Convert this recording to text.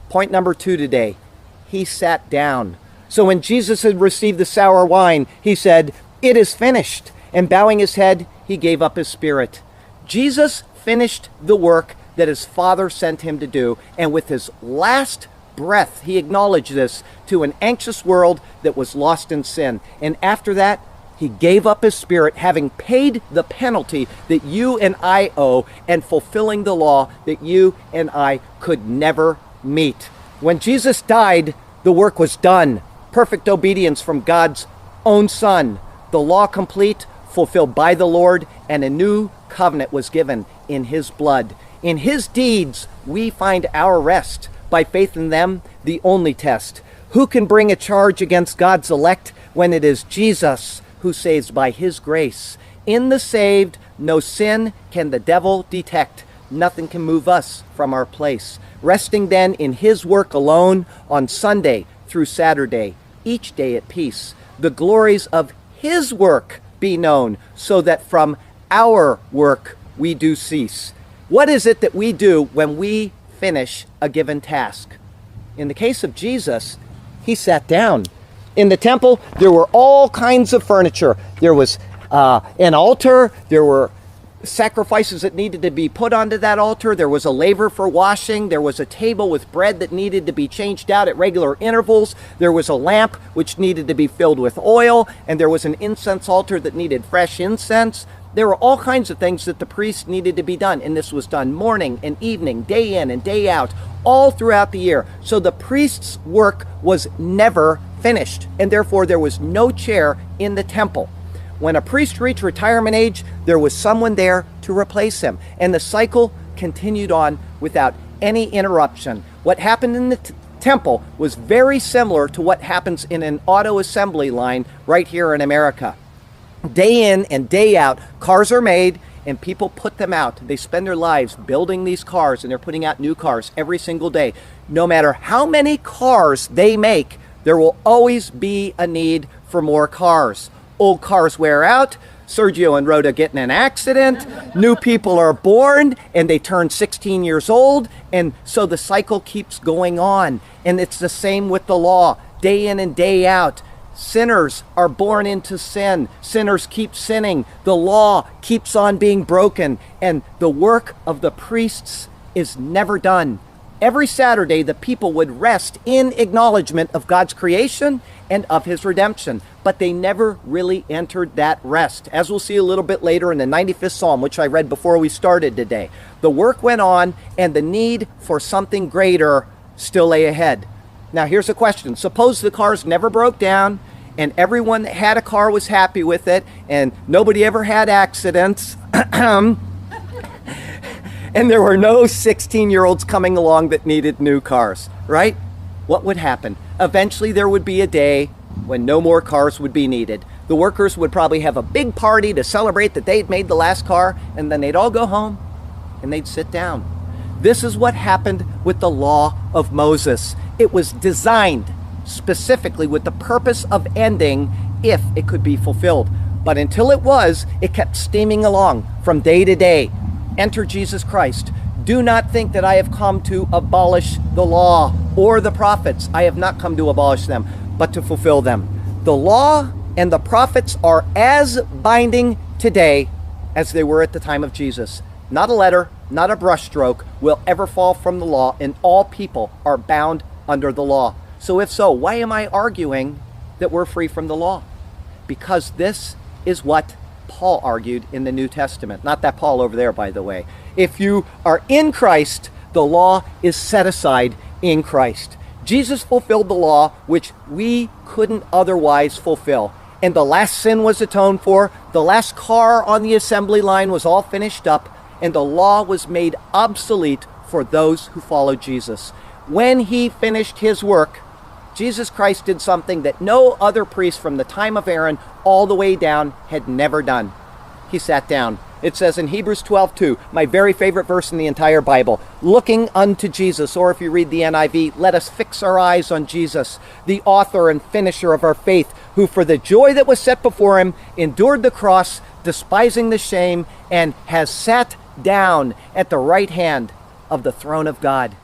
Point number 2 today, he sat down. So when Jesus had received the sour wine, he said, "It is finished." And bowing his head, he gave up his spirit. Jesus finished the work that his Father sent him to do. And with his last breath, he acknowledged this to an anxious world that was lost in sin. And after that, he gave up his spirit, having paid the penalty that you and I owe and fulfilling the law that you and I could never meet. When Jesus died, the work was done. Perfect obedience from God's own Son. The law complete, fulfilled by the Lord, and a new covenant was given in his blood. In his deeds, we find our rest. By faith in them, the only test. Who can bring a charge against God's elect when it is Jesus who saves by his grace? In the saved, no sin can the devil detect. Nothing can move us from our place. Resting then in his work alone, on Sunday through Saturday, each day at peace. The glories of his work be known, so that from our work we do cease. What is it that we do when we finish a given task? In the case of Jesus, he sat down. In the temple, there were all kinds of furniture. There was an altar. There were sacrifices that needed to be put onto that altar. There was a laver for washing. There was a table with bread that needed to be changed out at regular intervals. There was a lamp which needed to be filled with oil. And there was an incense altar that needed fresh incense. There were all kinds of things that the priest needed to be done. And this was done morning and evening, day in and day out, all throughout the year. So the priest's work was never finished. And therefore there was no chair in the temple. When a priest reached retirement age, there was someone there to replace him. And the cycle continued on without any interruption. What happened in the temple was very similar to what happens in an auto assembly line right here in America. Day in and day out, cars are made and people put them out. They spend their lives building these cars and they're putting out new cars every single day. No matter how many cars they make, there will always be a need for more cars. Old cars wear out. Sergio and Rhoda get in an accident. New people are born and they turn 16 years old. And so the cycle keeps going on. And it's the same with the law. Day in and day out. Sinners are born into sin. Sinners keep sinning. The law keeps on being broken. And the work of the priests is never done. Every Saturday, the people would rest in acknowledgement of God's creation and of his redemption. But they never really entered that rest. As we'll see a little bit later in the 95th Psalm, which I read before we started today. The work went on and the need for something greater still lay ahead. Now here's a question. Suppose the cars never broke down and everyone that had a car was happy with it and nobody ever had accidents. And there were no 16-year-olds coming along that needed new cars, right? What would happen? Eventually there would be a day when no more cars would be needed. The workers would probably have a big party to celebrate that they'd made the last car, and then they'd all go home and they'd sit down. This is what happened with the law of Moses. It was designed specifically with the purpose of ending if it could be fulfilled. But until it was, it kept steaming along from day to day. Enter Jesus Christ. Do not think that I have come to abolish the law or the prophets. I have not come to abolish them, but to fulfill them. The law and the prophets are as binding today as they were at the time of Jesus. Not a letter, not a brushstroke will ever fall from the law, and all people are bound under the law. So if so, why am I arguing that we're free from the law? Because this is what Paul argued in the New Testament. Not that Paul over there, by the way. If you are in Christ, the law is set aside in Christ. Jesus fulfilled the law which we couldn't otherwise fulfill. And the last sin was atoned for. The last car on the assembly line was all finished up. And the law was made obsolete for those who followed Jesus. When he finished his work, Jesus Christ did something that no other priest from the time of Aaron all the way down had never done. He sat down. It says in Hebrews 12:2, my very favorite verse in the entire Bible, looking unto Jesus, or if you read the NIV, let us fix our eyes on Jesus, the author and finisher of our faith, who for the joy that was set before him endured the cross, despising the shame, and has sat down at the right hand of the throne of God.